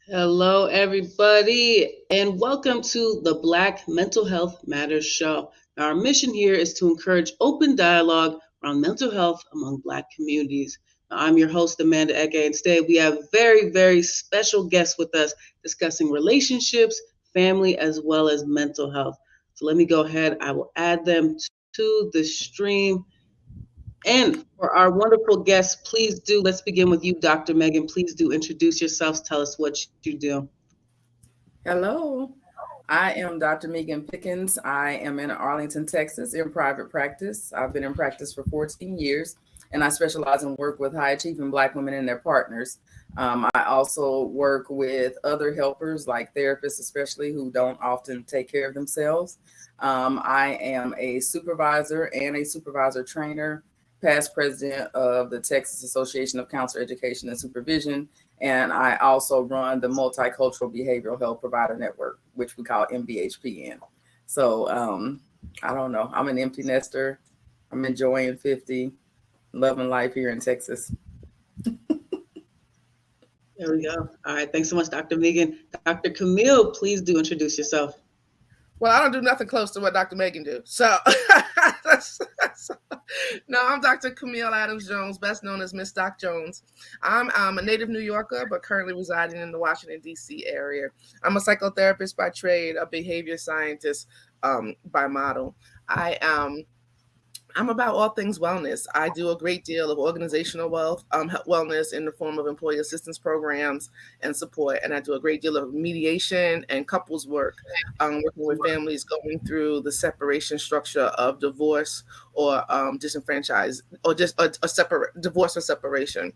Hello, everybody, and welcome to the Black Mental Health Matters Show. Our mission here is to encourage open dialogue around mental health among Black communities. I'm your host, Amanda Eke, and today we have very special guests with us discussing relationships, family, as well as mental health. So let me go ahead. I will add them to the stream. And for our wonderful guests, please do, let's begin with you, Dr. Megan. Please do introduce yourselves. Tell us what you do. Hello, I am Dr. Megan Pickens. I am in Arlington, Texas, in private practice. I've been in practice for 14 years, and I specialize in work with high achieving Black women and their partners. I also work with other helpers, like therapists, especially who don't often take care of themselves. I am a supervisor and a supervisor trainer, past president of the Texas Association of Counselor Education and Supervision, and I also run the Multicultural Behavioral Health Provider Network, which we call MBHPN. So I don't know. I'm an empty nester. I'm enjoying 50, loving life here in Texas. There we go. All right. Thanks so much, Dr. Megan. Dr. Camille, please do introduce yourself. Well, I don't do nothing close to what Dr. Megan do. So, no, I'm Dr. Camille Adams Jones, best known as Miss Doc Jones. I'm a native New Yorker, but currently residing in the Washington, D.C. area. I'm a psychotherapist by trade, a behavior scientist by model. I I'm about all things wellness. I do a great deal of organizational wellness in the form of employee assistance programs and support, and I do a great deal of mediation and couples work, working with families going through the separation structure of divorce or disenfranchise, or just a separate divorce or separation.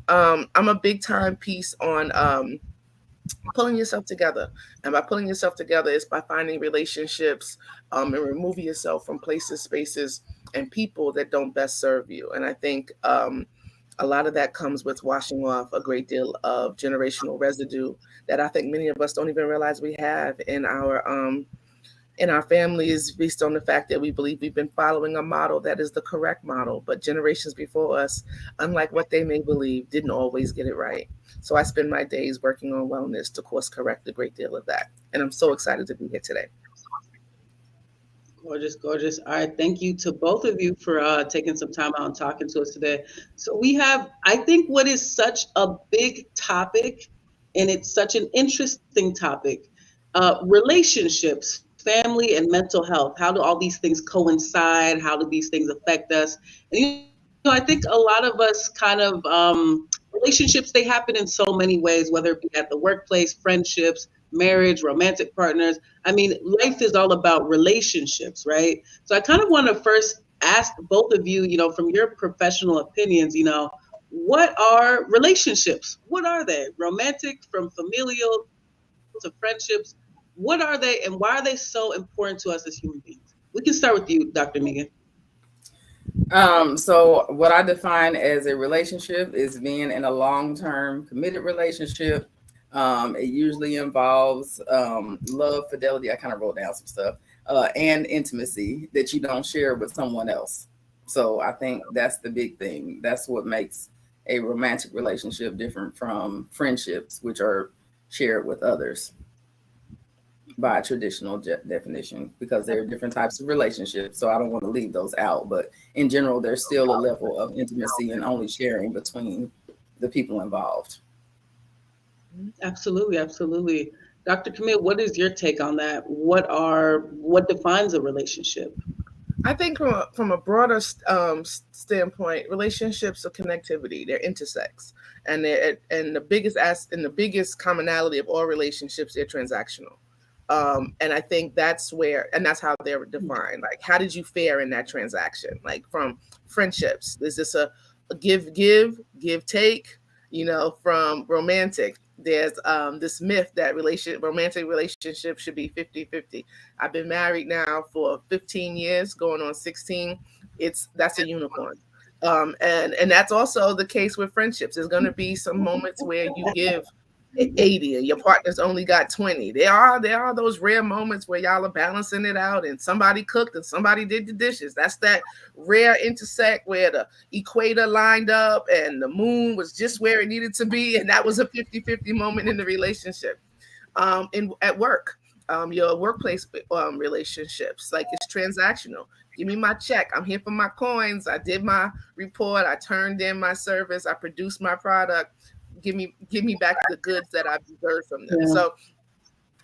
I'm a big time piece on pulling yourself together, and by pulling yourself together is by finding relationships and removing yourself from places, spaces, and people that don't best serve you. And I think a lot of that comes with washing off a great deal of generational residue that I think many of us don't even realize we have in our families, based on the fact that we believe we've been following a model that is the correct model, but generations before us, unlike what they may believe, didn't always get it right. So I spend my days working on wellness to course correct a great deal of that. And I'm so excited to be here today. Gorgeous, gorgeous. All right. Thank you to both of you for taking some time out and talking to us today. So we have, I think, what is such a big topic, and it's such an interesting topic, relationships, family, and mental health. How do all these things coincide? How do these things affect us? And, I think a lot of us kind of, relationships, they happen in so many ways, whether it be at the workplace, friendships, marriage, romantic partners. I mean, life is all about relationships, right? So I kind of want to first ask both of you, from your professional opinions, what are relationships? What are they? Romantic, from familial to friendships. What are they, and why are they so important to us as human beings? We can start with you, Dr. Megan. So what I define as a relationship is being in a long-term committed relationship. It usually involves love, fidelity. I kind of wrote down some stuff, and intimacy that you don't share with someone else. So I think that's the big thing. That's what makes a romantic relationship different from friendships, which are shared with others by traditional definition, because there are different types of relationships. So I don't want to leave those out. But in general, there's still a level of intimacy and only sharing between the people involved. Absolutely, absolutely. Dr. Camille, what is your take on that? What defines a relationship? I think from a broader standpoint, relationships are connectivity. They're intersex, and the biggest commonality of all relationships, they're transactional. And I think that's how they're defined. Like, how did you fare in that transaction? Like, from friendships, is this a give take? From romantic, there's this myth that romantic relationships should be 50-50. I've been married now for 15 years, going on 16. That's a unicorn. And that's also the case with friendships. There's going to be some moments where you give 80 and your partner's only got 20. There are those rare moments where y'all are balancing it out and somebody cooked and somebody did the dishes. That's that rare intersect where the equator lined up and the moon was just where it needed to be, and that was a 50-50 moment in the relationship. At work, your workplace relationships, like it's transactional. Give me my check. I'm here for my coins. I did my report. I turned in my service. I produced my product. Give me back the goods that I deserve from them. Yeah. So,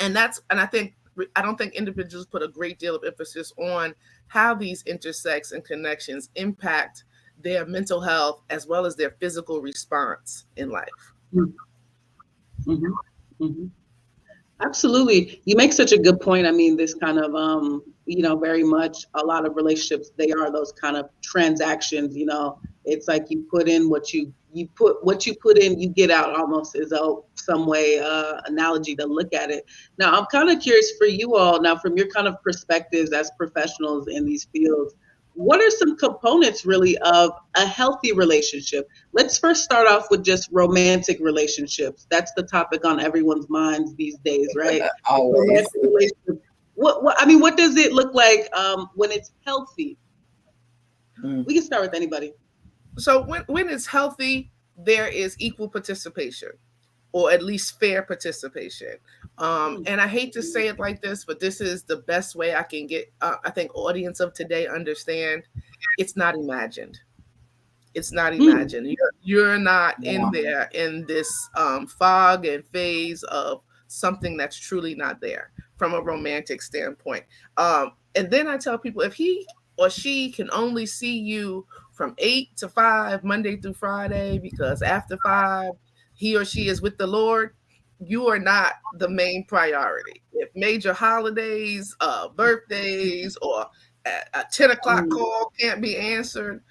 and I don't think individuals put a great deal of emphasis on how these intersects and connections impact their mental health as well as their physical response in life. Mm-hmm. Mm-hmm. Absolutely. You make such a good point. I mean, this kind of, very much a lot of relationships, they are those kind of transactions, it's like you put in what you put in, you get out, almost is some way analogy to look at it. Now, I'm kind of curious for you all now, from your kind of perspectives as professionals in these fields, what are some components really of a healthy relationship? Let's first start off with just romantic relationships. That's the topic on everyone's minds these days, right? Always. What does it look like when it's healthy? We can start with anybody. So when it's healthy, there is equal participation, or at least fair participation. And I hate to say it like this, but this is the best way I can get, I think audience of today understand, it's not imagined. It's not imagined. You're not in there in this fog and phase of something that's truly not there from a romantic standpoint. And then I tell people, if he or she can only see you from 8 to 5, Monday through Friday, because after 5, he or she is with the Lord, you are not the main priority. If major holidays, birthdays, or a 10 o'clock call can't be answered,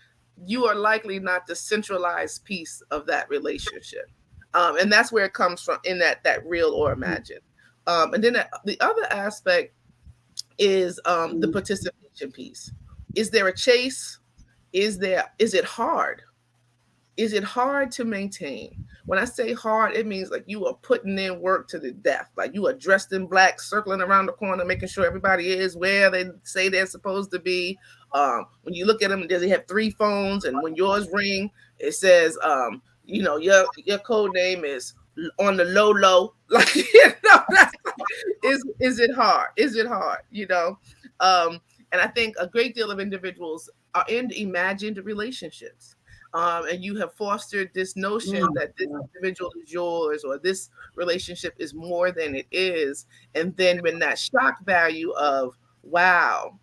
you are likely not the centralized piece of that relationship. And that's where it comes from, in that real or imagined. And then the other aspect is the participation piece. Is there a chase? Is it hard? Is it hard to maintain? When I say hard, it means like you are putting in work to the death. Like you are dressed in black, circling around the corner, making sure everybody is where they say they're supposed to be. When you look at them, does he have 3 phones? And when yours ring, it says, your code name is on the low. Like, is it hard? Is it hard? And I think a great deal of individuals are in imagined relationships. And you have fostered this notion that this individual is yours, or this relationship is more than it is. And then when that shock value of, wow,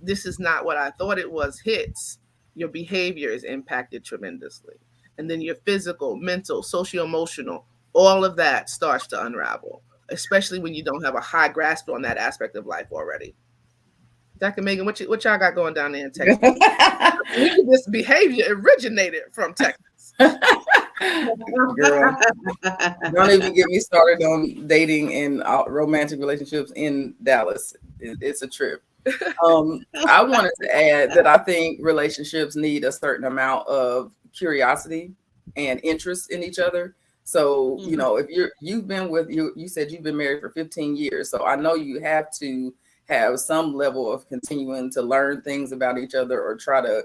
this is not what I thought it was, hits, your behavior is impacted tremendously. And then your physical, mental, socio-emotional, all of that starts to unravel, especially when you don't have a high grasp on that aspect of life already. Dr. Megan, what y'all got going down there in Texas? This behavior originated from Texas. Girl, don't even get me started on dating and romantic relationships in Dallas. It's a trip. I wanted to add that I think relationships need a certain amount of curiosity and interest in each other. So, if you said you've been married for 15 years. So I know you have to have some level of continuing to learn things about each other, or try to,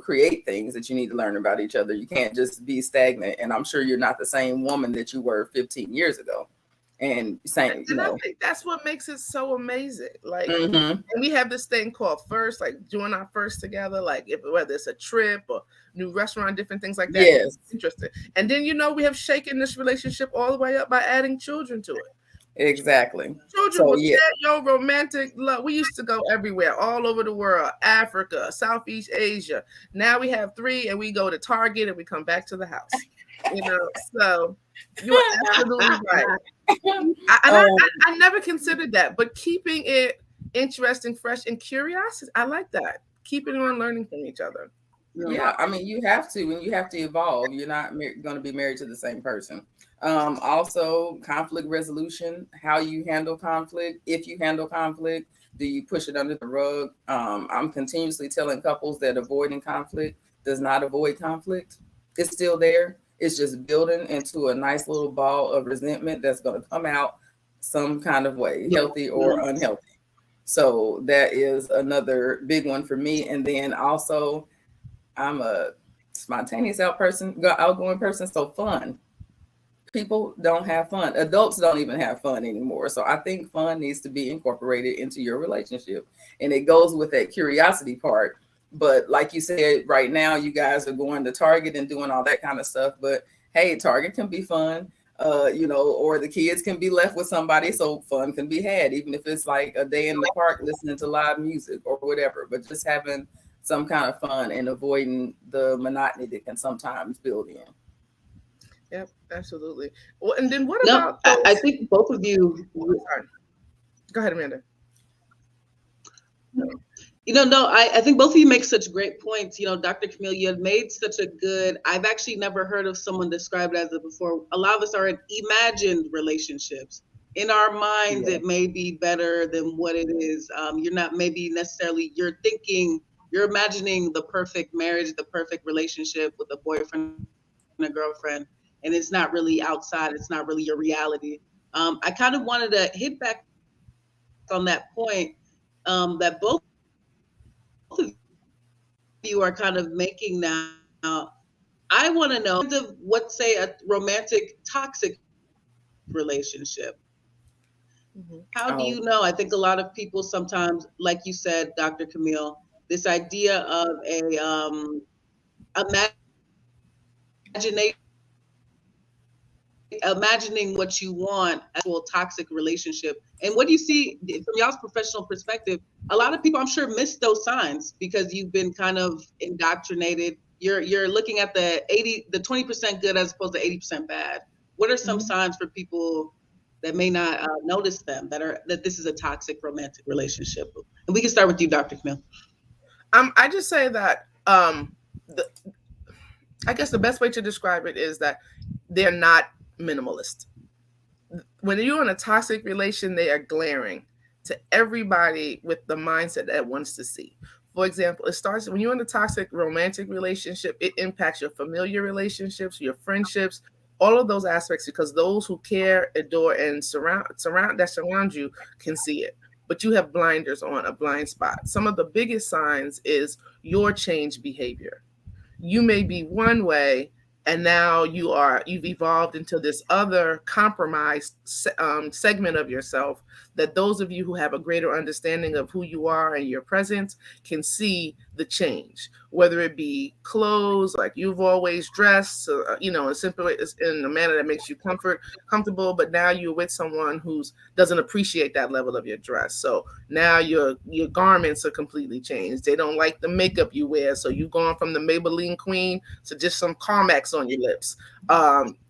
create things that you need to learn about each other. You can't just be stagnant. And I'm sure you're not the same woman that you were 15 years ago. And saying, I think that's what makes it so amazing. Like, and we have this thing called first, like doing our first together, like whether it's a trip or new restaurant, different things like that. Yes. It's interesting. And then, we have shaken this relationship all the way up by adding children to it. Exactly. Children will share your romantic love. We used to go everywhere, all over the world, Africa, Southeast Asia. Now we have 3, and we go to Target and we come back to the house. So you're absolutely right. I never considered that, but keeping it interesting, fresh, and curiosity, I like that. Keeping on learning from each other. Yeah, I mean, you have to, and you have to evolve. You're not going to be married to the same person. Also, conflict resolution, how you handle conflict. If you handle conflict, do you push it under the rug? I'm continuously telling couples that avoiding conflict does not avoid conflict. It's still there. It's just building into a nice little ball of resentment that's going to come out some kind of way, healthy or unhealthy. So that is another big one for me. And then also, I'm a spontaneous outgoing person, so fun. People don't have fun. Adults don't even have fun anymore. So I think fun needs to be incorporated into your relationship. And it goes with that curiosity part. But like you said, right now, you guys are going to Target and doing all that kind of stuff. But hey, Target can be fun. Or the kids can be left with somebody, so fun can be had, even if it's like a day in the park listening to live music or whatever, but just having some kind of fun and avoiding the monotony that can sometimes build in. Yep, absolutely. Well, and then what No, about I think both of you. Sorry. Go ahead, Amanda. No, I think both of you make such great points. Dr. Camille, you have made such a good, I've actually never heard of someone described as it before. A lot of us are in imagined relationships. In our minds, It may be better than what it is. You're not maybe necessarily, you're imagining the perfect marriage, the perfect relationship with a boyfriend and a girlfriend, and it's not really outside. It's not really your reality. I kind of wanted to hit back on that point that both of you are kind of making now. I want to know what, say, a romantic toxic relationship. How do you know? I think a lot of people sometimes, like you said, Dr. Camille, this idea of imagining what you want, actual toxic relationship. And what do you see from y'all's professional perspective? A lot of people, I'm sure, miss those signs because you've been kind of indoctrinated. You're looking at the 20% good as opposed to 80% bad. What are some signs for people that may not notice them, that this is a toxic romantic relationship? And we can start with you, Dr. Camille. I just say that I guess the best way to describe it is that they're not minimalist. When you're in a toxic relation, they are glaring to everybody with the mindset that wants to see. For example, it starts when you're in a toxic romantic relationship, it impacts your familiar relationships, your friendships, all of those aspects, because those who care, adore, and surround you can see it. But you have blinders on, a blind spot. Some of the biggest signs is your changed behavior. You may be one way, and now you've evolved into this other compromised segment of yourself that those of you who have a greater understanding of who you are and your presence can see the change, whether it be clothes, like you've always dressed, simply in a manner that makes you comfortable, but now you're with someone who doesn't appreciate that level of your dress. So now your garments are completely changed. They don't like the makeup you wear, so you've gone from the Maybelline queen to just some Carmex on your lips.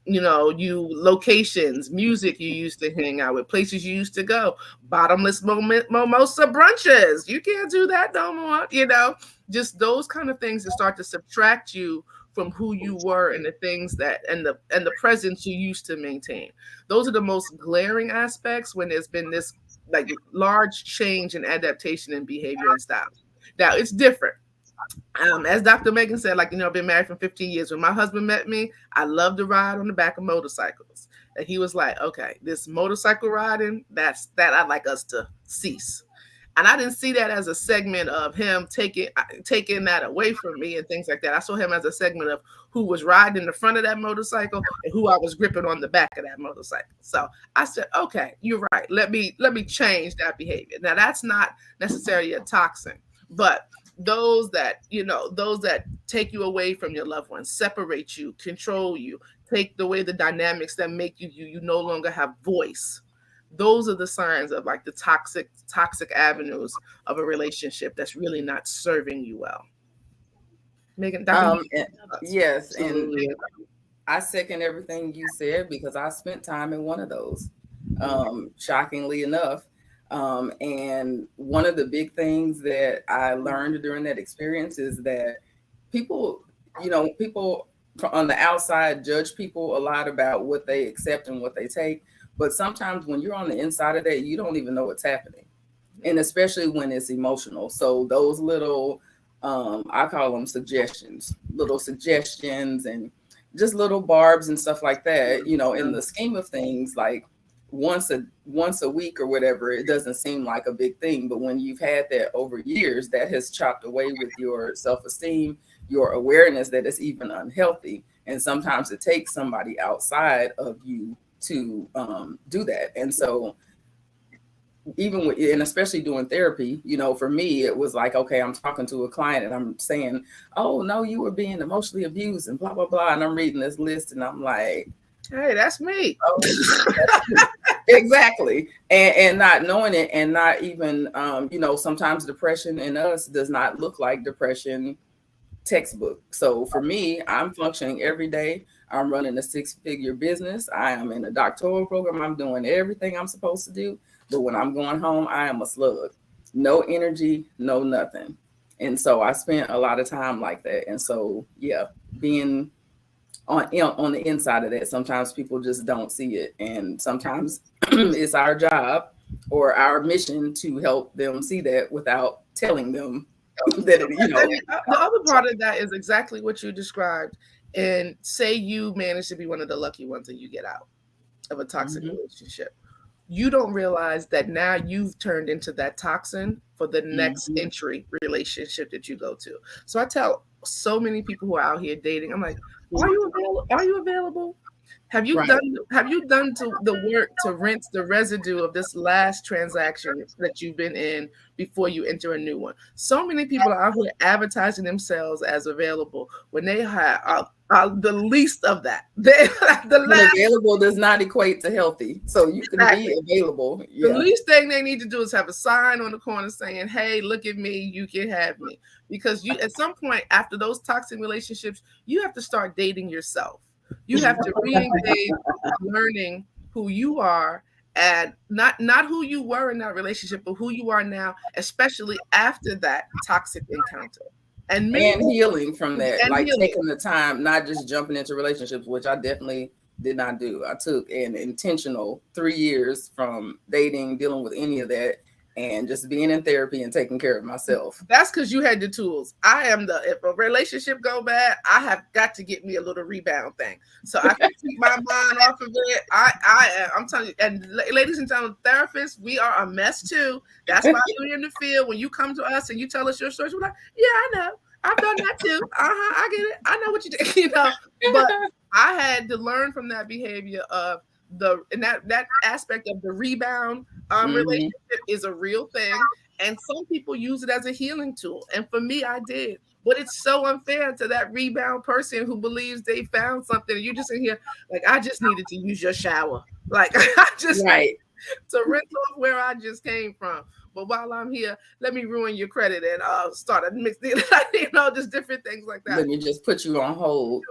Locations, music you used to hang out with, places you used to go, bottomless mimosa brunches. You can't do that no more. Just those kind of things that start to subtract you from who you were and the things and the presence you used to maintain. Those are the most glaring aspects when there's been this like large change in adaptation and behavior and style. Now it's different. As Dr. Megan said, I've been married for 15 years. When my husband met me, I loved to ride on the back of motorcycles. And he was like, okay, this motorcycle riding, that I'd like us to cease. And I didn't see that as a segment of him taking that away from me and things like that. I saw him as a segment of who was riding in the front of that motorcycle and who I was gripping on the back of that motorcycle. So I said, okay, you're right. Let me change that behavior. Now that's not necessarily a toxin, but those that take you away from your loved ones, separate you, control you, take away the dynamics that make you no longer have voice. Those are the signs of like the toxic avenues of a relationship that's really not serving you well. Megan, yes, and I second everything you said because I spent time in one of those. Shockingly enough. And one of the big things that I learned during that experience is that people on the outside judge people a lot about what they accept and what they take. But sometimes when you're on the inside of that, you don't even know what's happening. And especially when it's emotional. So those little, I call them suggestions and just little barbs and stuff like that, you know, in the scheme of things, like once a week or whatever, it doesn't seem like a big thing. But when you've had that over years, that has chopped away with your self-esteem, your awareness that it's even unhealthy. And sometimes it takes somebody outside of you to do that. And so even with, and especially doing therapy, you know, for me, it was like, okay, I'm talking to a client and I'm saying, oh no, you were being emotionally abused and blah, blah, blah. And I'm reading this list and I'm like, hey, that's me. Oh, exactly. And not knowing it, and not even, you know, sometimes depression in us does not look like depression textbook. So for me, I'm functioning every day. I'm running a 6-figure business. I am in a doctoral program. I'm doing everything I'm supposed to do. But when I'm going home, I am a slug. No energy, no nothing. And so I spent a lot of time like that. And so, yeah, being on the inside of that, sometimes people just don't see it. And sometimes it's our job or our mission to help them see that without telling them that, you know. The other part of that is exactly what you described. And say you manage to be one of the lucky ones and you get out of a toxic relationship. You don't realize that now you've turned into that toxin for the next entry relationship that you go to. So I tell so many people who are out here dating, I'm like, are you available? Are you available? Have you done the work to rinse the residue of this last transaction that you've been in before you enter a new one? So many people are out here advertising themselves as available when they are the least of that. Available does not equate to healthy. So you can be available. Yeah. The least thing they need to do is have a sign on the corner saying, hey, look at me, you can have me. Because you, at some point after those toxic relationships, you have to start dating yourself. You have to re-engage learning who you are, and not who you were in that relationship, but who you are now, especially after that toxic encounter. And healing from that, like taking the time, not just jumping into relationships, which I definitely did not do. I took an intentional 3 years from dating, dealing with any of that, and just being in therapy and taking care of myself. That's because you had the tools. If a relationship go bad, I have got to get me a little rebound thing, so I can keep my mind off of it. I'm telling you, and ladies and gentlemen, therapists, we are a mess too. That's why we're in the field. When you come to us and you tell us your stories, we're like, yeah, I know. I've done that too. I get it. I know what you did, you know. But I had to learn from that behavior of that aspect of the rebound relationship is a real thing. And some people use it as a healing tool. And for me, I did. But it's so unfair to that rebound person who believes they found something. And you're just in here like, I just needed to use your shower. Like, I just right. to rinse off where I just came from. But while I'm here, let me ruin your credit and start a mix, you know, just different things like that. Let me just put you on hold.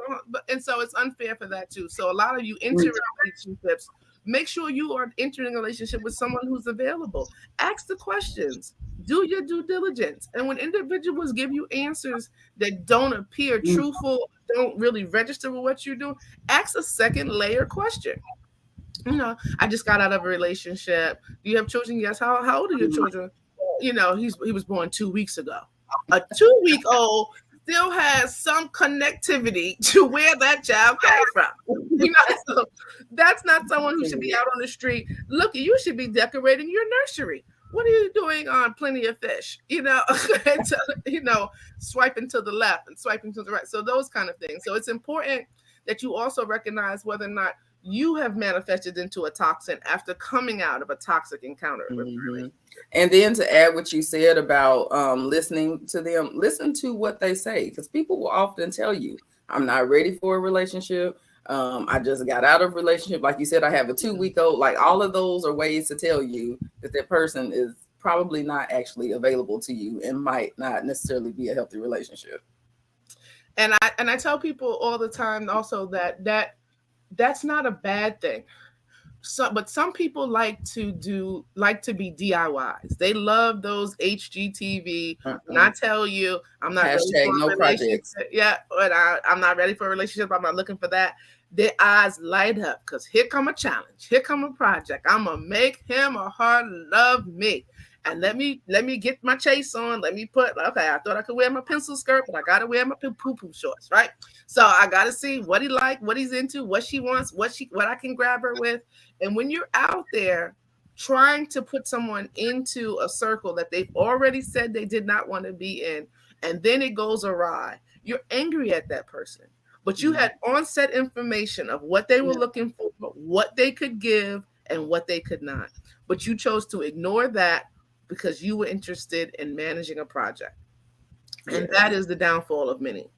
And so it's unfair for that too. So a lot of you enter relationships, make sure you are entering a relationship with someone who's available. Ask the questions. Do your due diligence. And when individuals give you answers that don't appear truthful, don't really register with what you're doing, ask a second layer question. You know, I just got out of a relationship. Do you have children? Yes. How old are your children? You know, he was born 2 weeks ago. A 2-week-old still has some connectivity to where that child came from. You know, so that's not someone who should be out on the street. Look, you should be decorating your nursery. What are you doing on Plenty of Fish? You know, you know, swiping to the left and swiping to the right. So those kind of things. So it's important that you also recognize whether or not you have manifested into a toxin after coming out of a toxic encounter. And then to add what you said about listening to them, listen to what they say, because people will often tell you, I'm not ready for a relationship. I just got out of a relationship. Like you said, I have a 2-week-old. Like all of those are ways to tell you that person is probably not actually available to you and might not necessarily be a healthy relationship. And I tell people all the time also that's not a bad thing. But some people like to be DIYs. They love those HGTV. And I tell you, I'm not ready for no projects. Yeah, but I'm not ready for a relationship. I'm not looking for that. Their eyes light up because here come a challenge. Here come a project. I'm gonna make him or her love me. And let me get my chase on. Let me put, okay, I thought I could wear my pencil skirt, but I gotta wear my poo-poo shorts, right? So I gotta see what he like, what he's into, what she wants, what I can grab her with. And when you're out there trying to put someone into a circle that they've already said they did not want to be in, and then it goes awry, you're angry at that person. But you had onset information of what they were looking for, what they could give, and what they could not. But you chose to ignore that because you were interested in managing a project. And that is the downfall of many.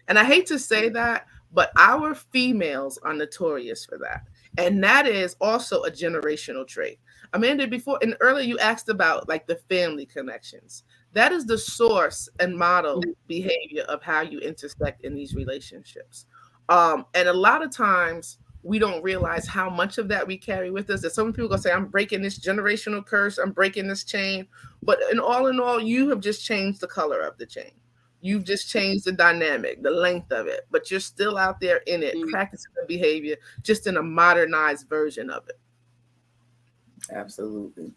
And I hate to say that, but our females are notorious for that. And that is also a generational trait. Amanda, before and earlier you asked about like the family connections. That is the source and model behavior of how you intersect in these relationships. And a lot of times we don't realize how much of that we carry with us. That some people gonna say, I'm breaking this generational curse, I'm breaking this chain. But in all, you have just changed the color of the chain. You've just changed the dynamic, the length of it, but you're still out there in it, practicing the behavior, just in a modernized version of it. Absolutely.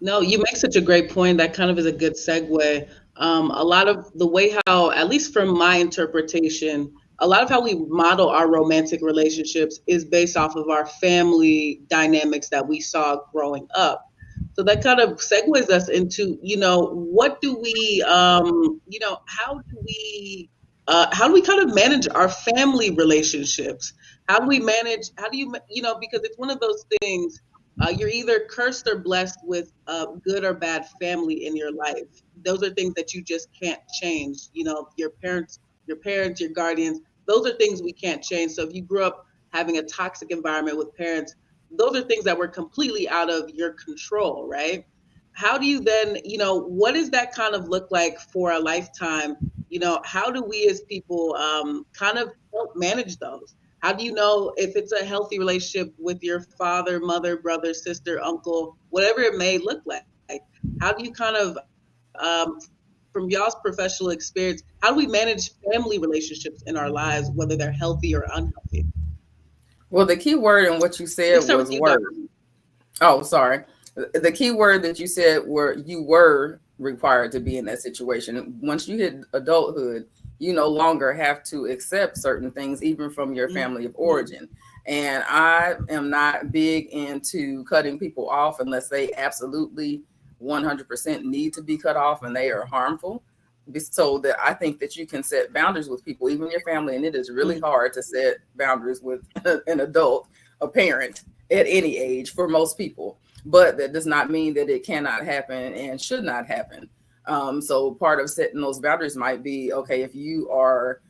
No, you make such a great point. That kind of is a good segue. A lot of the way how, at least from my interpretation, a lot of how we model our romantic relationships is based off of our family dynamics that we saw growing up. So that kind of segues us into, what do we, how do we kind of manage our family relationships? How do you, because it's one of those things, you're either cursed or blessed with good or bad family in your life. Those are things that you just can't change. Your parents, your guardians, those are things we can't change. So if you grew up having a toxic environment with parents, those are things that were completely out of your control, right? How do you then, what does that kind of look like for a lifetime? How do we as people kind of help manage those? How do you know if it's a healthy relationship with your father, mother, brother, sister, uncle, whatever it may look like? How do you kind of, from y'all's professional experience, how do we manage family relationships in our lives, whether they're healthy or unhealthy? Well, the key word in what you said was word. Oh, sorry. The key word that you said you were required to be in that situation. Once you hit adulthood, you no longer have to accept certain things, even from your family of origin. And I am not big into cutting people off unless they absolutely 100% need to be cut off and they are harmful. So that I think that you can set boundaries with people, even your family. And it is really hard to set boundaries with an adult, a parent at any age for most people. But that does not mean that it cannot happen and should not happen. So part of setting those boundaries might be, okay, if you are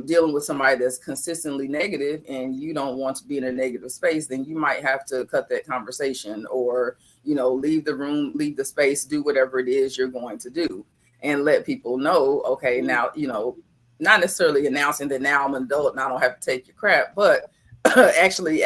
dealing with somebody that's consistently negative and you don't want to be in a negative space, then you might have to cut that conversation or, leave the room, leave the space, do whatever it is you're going to do. And let people know, okay, now, not necessarily announcing that now I'm an adult and I don't have to take your crap, but actually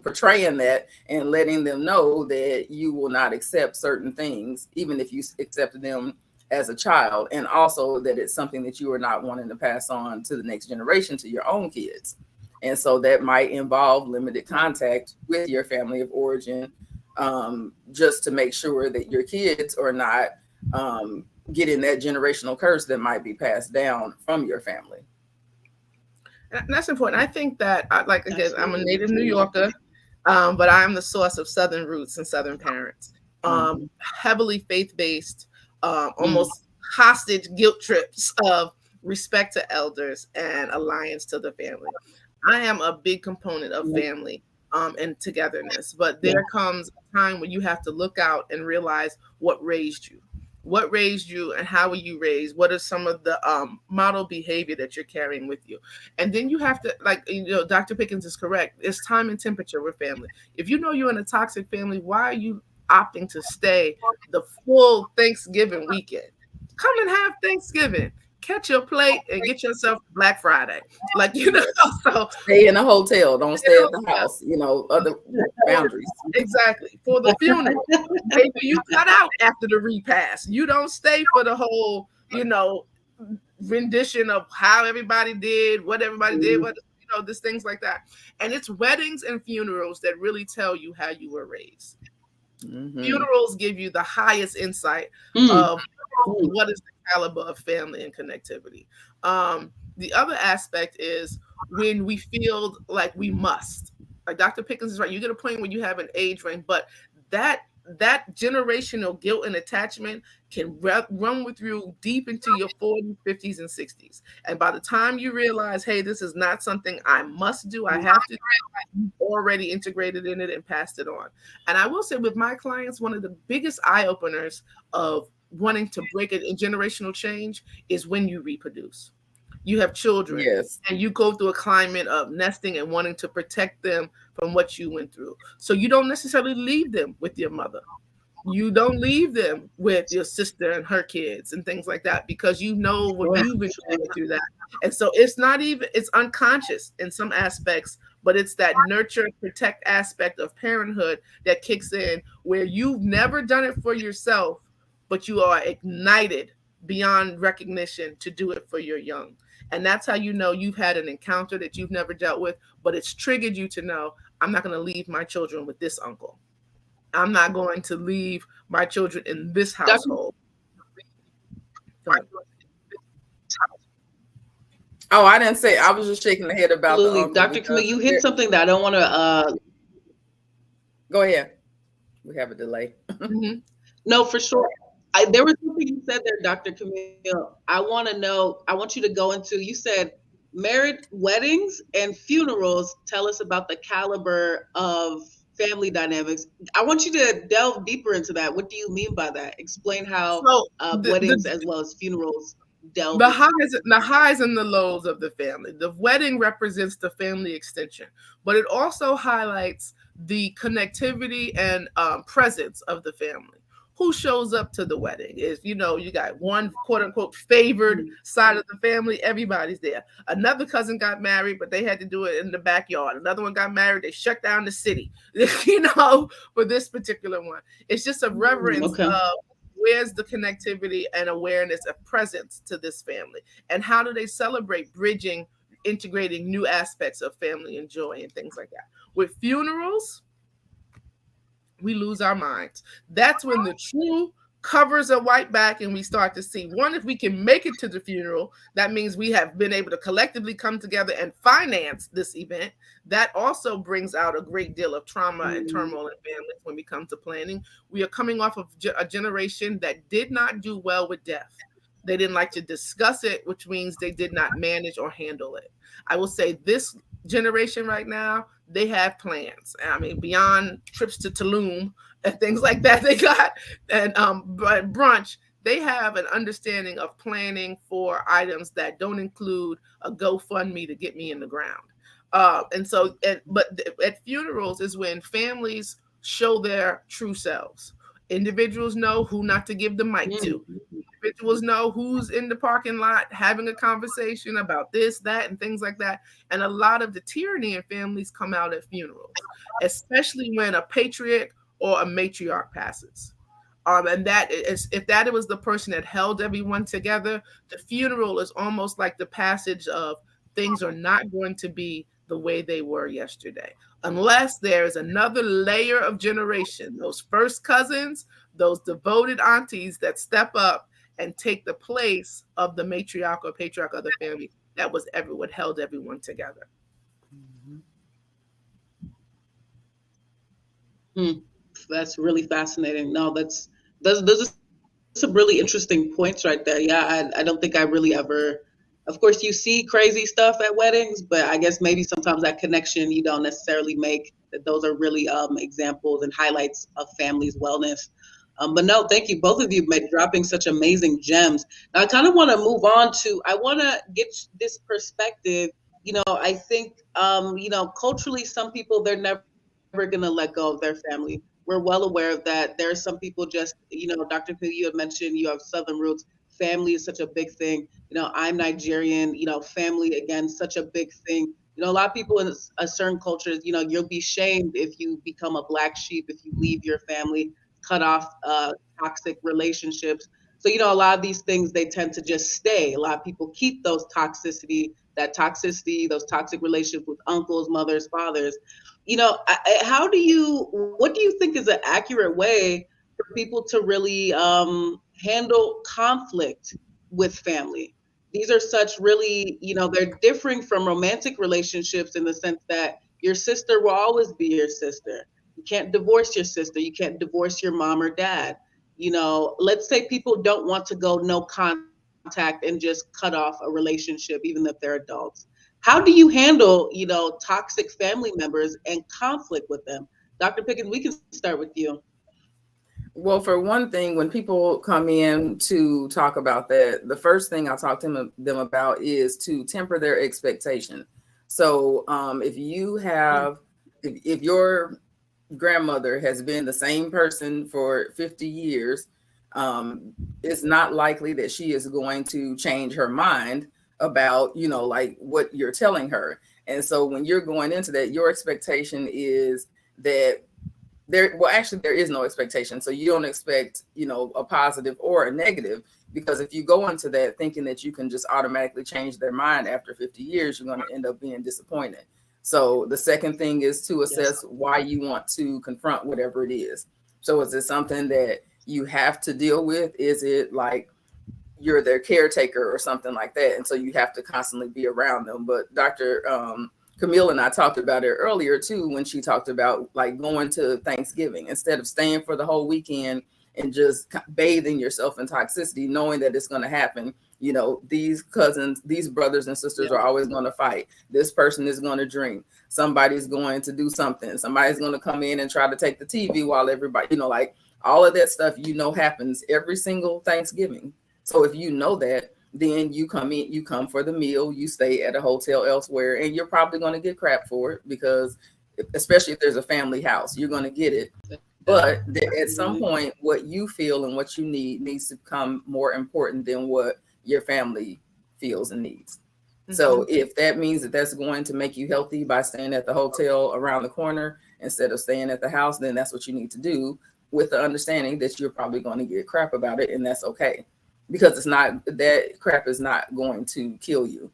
portraying that and letting them know that you will not accept certain things, even if you accepted them as a child, and also that it's something that you are not wanting to pass on to the next generation, to your own kids. And so that might involve limited contact with your family of origin, just to make sure that your kids are not getting that generational curse that might be passed down from your family. And that's important. I think that, again, I'm a native New Yorker, but I'm the source of Southern roots and Southern parents. Heavily faith-based, almost hostage guilt trips of respect to elders and alliance to the family. I am a big component of family and togetherness, but there comes a time when you have to look out and realize what raised you. What raised you and how were you raised? What are some of the model behavior that you're carrying with you? And then you have to, Dr. Pickens is correct. It's time and temperature with family. If you know you're in a toxic family, why are you opting to stay the full Thanksgiving weekend? Come and have Thanksgiving. Catch your plate and get yourself Black Friday. So stay in a hotel. Don't stay at the house. Other boundaries. Exactly. For the funeral, maybe you cut out after the repast. You don't stay for the whole, rendition of how everybody did, what everybody did. there's things like that. And it's weddings and funerals that really tell you how you were raised. Funerals give you the highest insight of what is the caliber of family and connectivity. The other aspect is when we feel like we must. Like Dr. Pickens is right. You get a point where you have an age range, but that generational guilt and attachment can run with you deep into your 40s, 50s, and 60s. And by the time you realize, hey, this is not something I must do, I have to do, you've already integrated in it and passed it on. And I will say with my clients, one of the biggest eye-openers of wanting to break it in generational change is when you reproduce. You have children, and you go through a climate of nesting and wanting to protect them from what you went through. So you don't necessarily leave them with your mother. You don't leave them with your sister and her kids and things like that, because you know what you've been going through that. And so it's unconscious in some aspects, but it's that nurture, protect aspect of parenthood that kicks in, where you've never done it for yourself, but you are ignited beyond recognition to do it for your young. And that's how you know you've had an encounter that you've never dealt with, but it's triggered you to know, I'm not going to leave my children with this uncle. I'm not going to leave my children in this household. Oh, I didn't say. I was just shaking the head about the uncle. Dr. Camille, you hit something that I don't want to. Go ahead. We have a delay. No, for sure. There was something you said there, Dr. Camille. I want to know, I want you to go into, you said married weddings and funerals tell us about the caliber of family dynamics. I want you to delve deeper into that. What do you mean by that? Explain how weddings as well as funerals delve the highs and the lows of the family. The wedding represents the family extension, but it also highlights the connectivity and presence of the family. Who shows up to the wedding is, you got one quote unquote favored side of the family. Everybody's there. Another cousin got married, but they had to do it in the backyard. Another one got married. They shut down the city, for this particular one. It's just a reverence of where's the connectivity and awareness of presence to this family, and how do they celebrate bridging, integrating new aspects of family and joy and things like that. With funerals, we lose our minds. That's when the true covers are wiped back and we start to see, one, if we can make it to the funeral, that means we have been able to collectively come together and finance this event. That also brings out a great deal of trauma and turmoil in families when we come to planning. We are coming off of a generation that did not do well with death. They didn't like to discuss it, which means they did not manage or handle it. I will say this generation right now, they have plans. I mean, beyond trips to Tulum and things like that they got, and brunch, they have an understanding of planning for items that don't include a GoFundMe to get me in the ground. But at funerals is when families show their true selves. Individuals know who not to give the mic to. Individuals know who's in the parking lot having a conversation about this, that, and things like that. And a lot of the tyranny in families come out at funerals, especially when a patriarch or a matriarch passes. And that is, if that was the person that held everyone together, the funeral is almost like the passage of things are not going to be the way they were yesterday, unless there is another layer of generation, those first cousins, those devoted aunties that step up and take the place of the matriarch or patriarch of the family that was what held everyone together. That's really fascinating. No, those are some really interesting points right there. Yeah, I don't think I really ever, of course you see crazy stuff at weddings, but I guess maybe sometimes that connection you don't necessarily make, that those are really examples and highlights of family's wellness. But no, thank you, both of you, dropping such amazing gems. Now, I kind of want to move on to, I want to get this perspective. I think, culturally, some people, they're never going to let go of their family. We're well aware of that. There are some people just, Dr. Pugh, you had mentioned you have Southern roots. Family is such a big thing. I'm Nigerian, family, again, such a big thing. A lot of people in a certain cultures, you'll be shamed if you become a black sheep, if you leave your family, cut off toxic relationships. So, you know, a lot of these things, they tend to just stay. A lot of people keep those toxicity, those toxic relationships with uncles, mothers, fathers. You know, what do you think is an accurate way for people to really handle conflict with family? These are such really, you know, they're differing from romantic relationships in the sense that your sister will always be your sister. You can't divorce your sister. You can't divorce your mom or dad. You know, let's say people don't want to go no contact and just cut off a relationship, even if they're adults. How do you handle, you know, toxic family members and conflict with them? Dr. Pickens, we can start with you. Well, for one thing, when people come in to talk about that, the first thing I talk to them about is to temper their expectation. So if you have, if your grandmother has been the same person for 50 years, it's not likely that she is going to change her mind about, you know, like what you're telling her. And so when you're going into that, your expectation is that there is no expectation. So you don't expect, you know, a positive or a negative, because if you go into that thinking that you can just automatically change their mind after 50 years, you're going to end up being disappointed. So the second thing is to assess why you want to confront whatever it is. So is it something that you have to deal with? Is it like you're their caretaker or something like that, and so you have to constantly be around them? But Dr. Camille and I talked about it earlier too, when she talked about like going to Thanksgiving instead of staying for the whole weekend and just bathing yourself in toxicity, knowing that it's going to happen. You know, these cousins, these brothers and sisters are always going to fight. This person is going to drink. Somebody's going to do something. Somebody's going to come in and try to take the TV while everybody, you know, like all of that stuff, you know, happens every single Thanksgiving. So if you know that, then you come for the meal, you stay at a hotel elsewhere, and you're probably going to get crap for it, because especially if there's a family house, you're going to get it. But at some point, what you feel and what you need needs to become more important than what your family feels and needs. Mm-hmm. So if that means that that's going to make you healthy by staying at the hotel around the corner instead of staying at the house, then that's what you need to do, with the understanding that you're probably going to get crap about it, and that's okay. Because it's not, that crap is not going to kill you,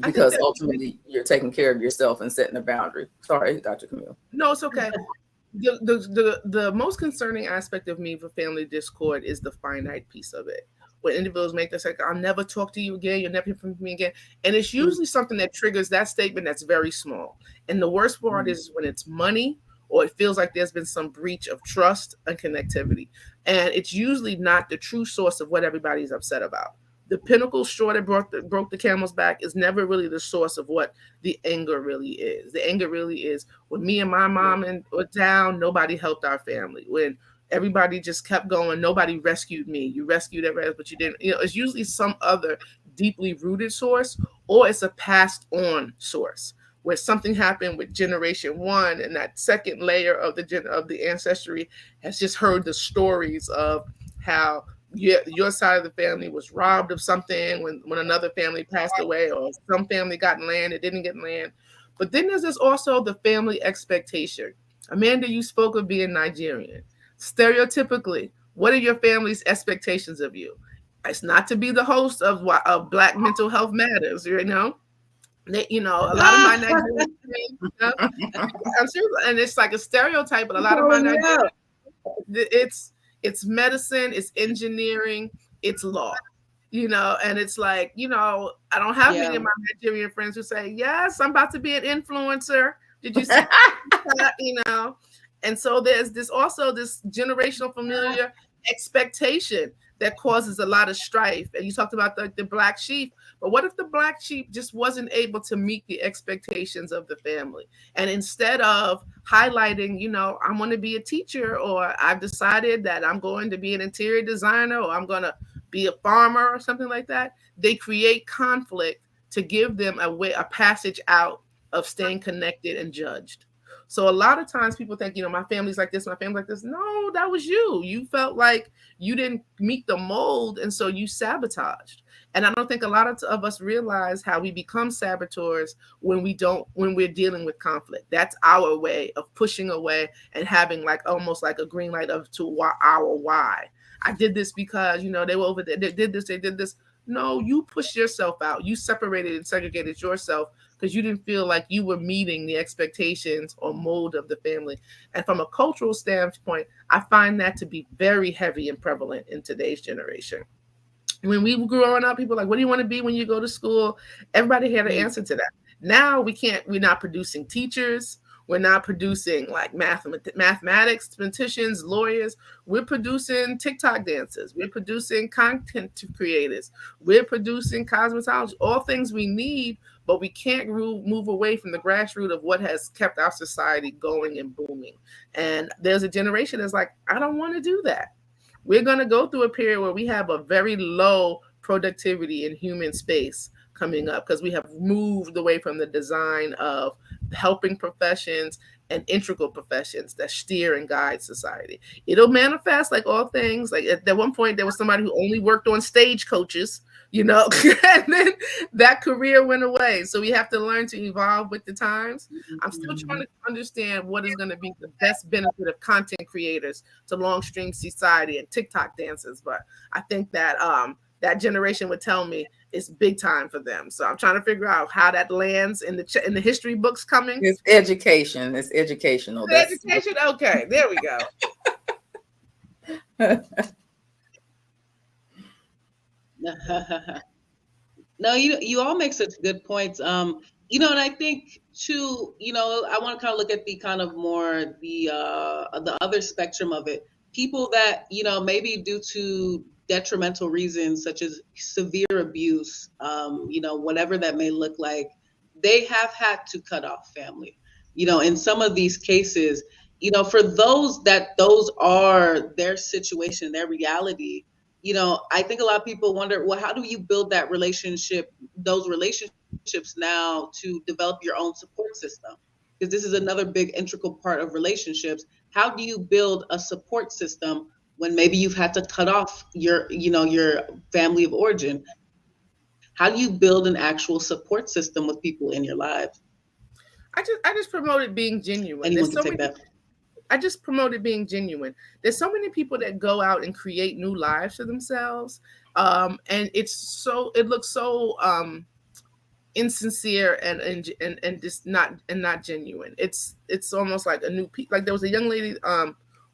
because ultimately you're taking care of yourself and setting a boundary. Sorry, Dr. Camille. No, it's okay. The most concerning aspect of me for family discord is the finite piece of it. When individuals make this like, I'll never talk to you again, you'll never hear from me again. And it's usually something that triggers that statement that's very small. And the worst part is when it's money, or it feels like there's been some breach of trust and connectivity. And it's usually not the true source of what everybody's upset about. The pinnacle straw that broke the camel's back is never really the source of what the anger really is. The anger really is when me and my mom were down, nobody helped our family. When everybody just kept going, nobody rescued me. You rescued everybody, but you didn't. You know, it's usually some other deeply rooted source, or it's a passed on source, where something happened with generation one, and that second layer of the ancestry has just heard the stories of how your side of the family was robbed of something when another family passed away, or some family got land, it didn't get land. But then there's also the family expectation. Amanda, you spoke of being Nigerian. Stereotypically, what are your family's expectations of you? It's not to be the host of Black Mental Health Matters, you know? You know, a lot of my Nigerian I'm serious, and it's like a stereotype, but a lot of my Nigerian, it's medicine, it's engineering, it's law, you know, and it's like, you know, I don't have many of my Nigerian friends who say, yes, I'm about to be an influencer. Did you see that? You know, and so there's also this generational familiar expectation that causes a lot of strife. And you talked about the black sheep, but what if the black sheep just wasn't able to meet the expectations of the family? And instead of highlighting, you know, I'm going to be a teacher, or I've decided that I'm going to be an interior designer, or I'm going to be a farmer or something like that, they create conflict to give them a passage out of staying connected and judged. So a lot of times people think, you know, my family's like this, my family's like this. No, that was you. You felt like you didn't meet the mold, and so you sabotaged. And I don't think a lot of us realize how we become saboteurs when we're dealing with conflict. That's our way of pushing away and having like almost like a green light to our why. I did this because, you know, they were over there, they did this. No, you pushed yourself out. You separated and segregated yourself because you didn't feel like you were meeting the expectations or mold of the family. And from a cultural standpoint, I find that to be very heavy and prevalent in today's generation. When we were growing up, people were like, what do you want to be when you go to school? Everybody had an answer to that. Now we're not producing teachers. We're not producing like mathematics, mathematicians, lawyers. We're producing TikTok dancers. We're producing content creators. We're producing cosmetology, all things we need, but we can't move away from the grassroots of what has kept our society going and booming. And there's a generation that's like, I don't want to do that. We're going to go through a period where we have a very low productivity in human space coming up because we have moved away from the design of helping professions and integral professions that steer and guide society. It'll manifest like all things. Like at one point, there was somebody who only worked on stage coaches, you know, and then that career went away. So we have to learn to evolve with the times. I'm still trying to understand what is going to be the best benefit of content creators to Longstream Society and TikTok dancers. But I think that that generation would tell me it's big time for them. So I'm trying to figure out how that lands in the history books coming. It's education. It's educational. Education. Okay, there we go. No, you all make such good points. You know, and I think too, you know, I want to kind of look at the kind of more the other spectrum of it. People that, you know, maybe due to detrimental reasons such as severe abuse, you know, whatever that may look like, they have had to cut off family. You know, in some of these cases, you know, for those are their situation, their reality, you know, I think a lot of people wonder, well, how do you build that relationship, those relationships now to develop your own support system? Because this is another big integral part of relationships. How do you build a support system when maybe you've had to cut off your family of origin? How do you build an actual support system with people in your lives? I just promoted being genuine. Anyone can take that. I just promoted being genuine. There's so many people that go out and create new lives for themselves. And it looks so insincere and just not genuine. It's almost like a new like there was a young lady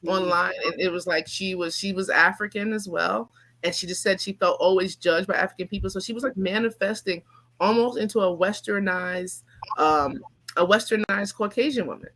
online, and it was like she was African as well. And she just said she felt always judged by African people. So she was like manifesting almost into a westernized Caucasian woman.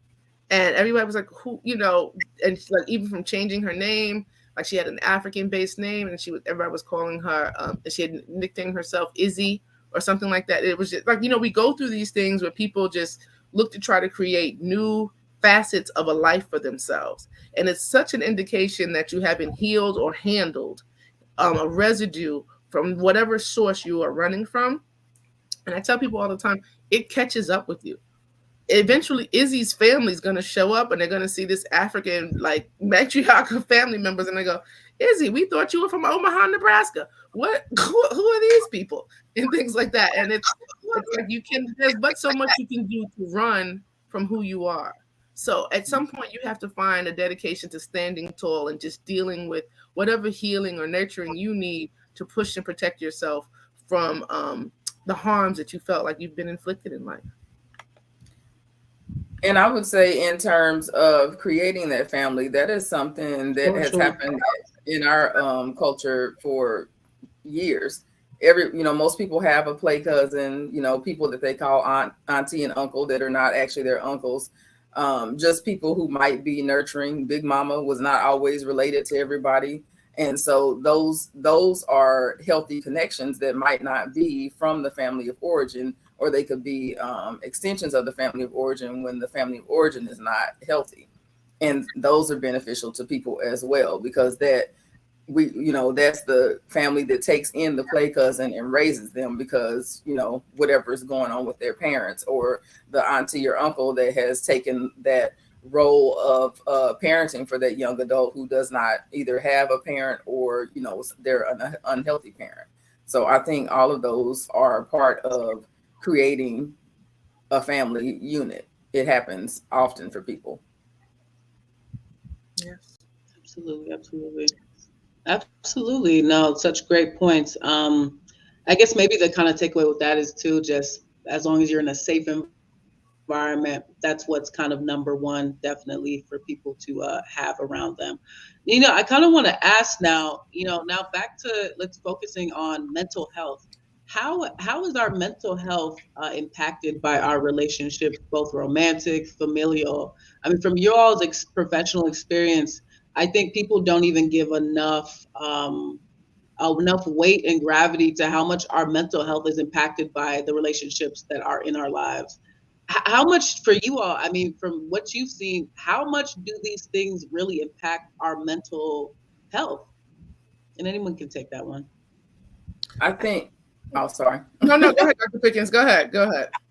And everybody was like, who, you know, and like even from changing her name, like she had an African-based name, and everybody was calling her, and she had nicknamed herself Izzy or something like that. It was just like, you know, we go through these things where people just look to try to create new facets of a life for themselves. And it's such an indication that you haven't healed or handled a residue from whatever source you are running from. And I tell people all the time, it catches up with you. Eventually Izzy's family is going to show up, and they're going to see this African like matriarch family members, and they go, Izzy, we thought you were from Omaha, Nebraska. Who are these people? And things like that. And it's like there's but so much you can do to run from who you are. So at some point you have to find a dedication to standing tall and just dealing with whatever healing or nurturing you need to push and protect yourself from the harms that you felt like you've been inflicted in life. And I would say in terms of creating that family, that is something that has happened in our culture for years. Most people have a play cousin, you know, people that they call auntie and uncle that are not actually their uncles. Just people who might be nurturing. Big mama was not always related to everybody. And so those are healthy connections that might not be from the family of origin, or they could be extensions of the family of origin when the family of origin is not healthy. And those are beneficial to people as well, because that's the family that takes in the play cousin and raises them, because, you know, whatever is going on with their parents, or the auntie or uncle that has taken that role of parenting for that young adult who does not either have a parent or, you know, they're an unhealthy parent. So I think all of those are part of creating a family unit. It happens often for people. Yes, absolutely. Absolutely. No, such great points. I guess maybe the kind of takeaway with that is too, just as long as you're in a safe environment, that's what's kind of number one, definitely for people to have around them. I kind of want to ask now, now back to let's focusing on mental health. How is our mental health impacted by our relationships, both romantic, familial? I mean, from your all's professional experience, I think people don't even give enough weight and gravity to how much our mental health is impacted by the relationships that are in our lives. How much for you all, I mean, from what you've seen, how much do these things really impact our mental health? And anyone can take that one. I think, oh, sorry. No, go ahead, Dr. Pickens. Go ahead.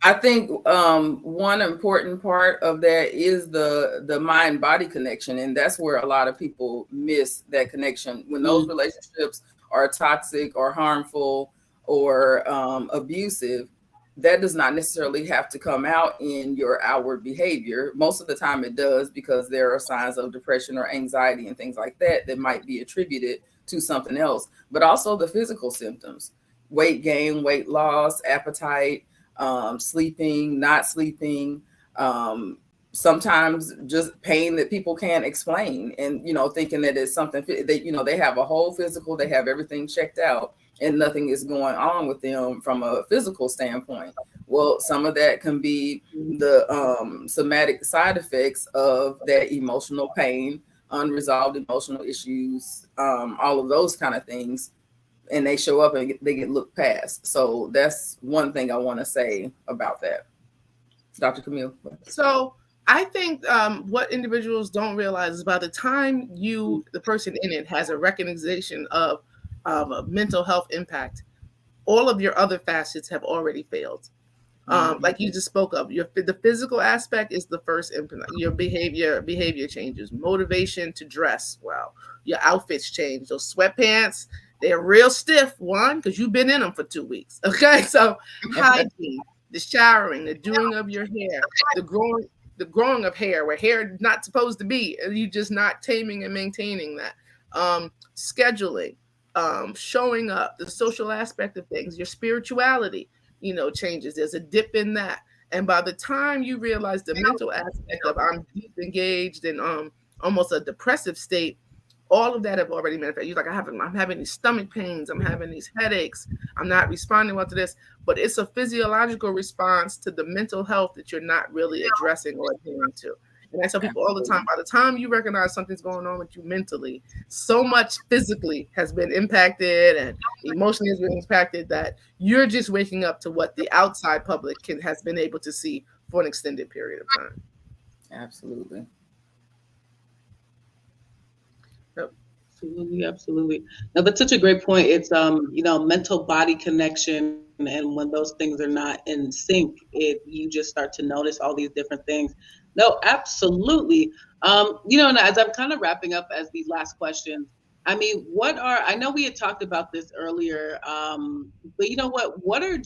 I think one important part of that is the mind-body connection, and that's where a lot of people miss that connection. When those relationships are toxic or harmful or abusive, that does not necessarily have to come out in your outward behavior. Most of the time it does, because there are signs of depression or anxiety and things like that that might be attributed to something else, but also the physical symptoms: weight gain, weight loss, appetite, sleeping, not sleeping, sometimes just pain that people can't explain, and thinking that it's something that they have a whole physical, they have everything checked out, and nothing is going on with them from a physical standpoint. Well, some of that can be the somatic side effects of that emotional pain, unresolved emotional issues, all of those kind of things, and they show up and they get looked past. So that's one thing I want to say about that. Dr. Camille. So I think what individuals don't realize is by the time the person in it, has a recognition of a mental health impact, all of your other facets have already failed. Like you just spoke of, the physical aspect is the first impact. Your behavior changes, motivation to dress well, your outfits change. Those sweatpants, they're real stiff, one, because you've been in them for 2 weeks. Okay, so hygiene, the showering, the doing of your hair, the growing of hair where hair is not supposed to be, and you just not taming and maintaining that. Scheduling, showing up, the social aspect of things, your spirituality, changes. There's a dip in that. And by the time you realize the mental aspect of I'm deep engaged in almost a depressive state, all of that have already manifested. You're like, I'm having these stomach pains, I'm having these headaches, I'm not responding well to this, but it's a physiological response to the mental health that you're not really addressing or adhering to. And I tell people all the time, by the time you recognize something's going on with you mentally, so much physically has been impacted and emotionally has been impacted that you're just waking up to what the outside public has been able to see for an extended period of time. Absolutely. Absolutely. Now that's such a great point. It's mental body connection, and when those things are not in sync, you just start to notice all these different things. No, absolutely. And as I'm kind of wrapping up as these last questions, I mean, I know we had talked about this earlier, but what are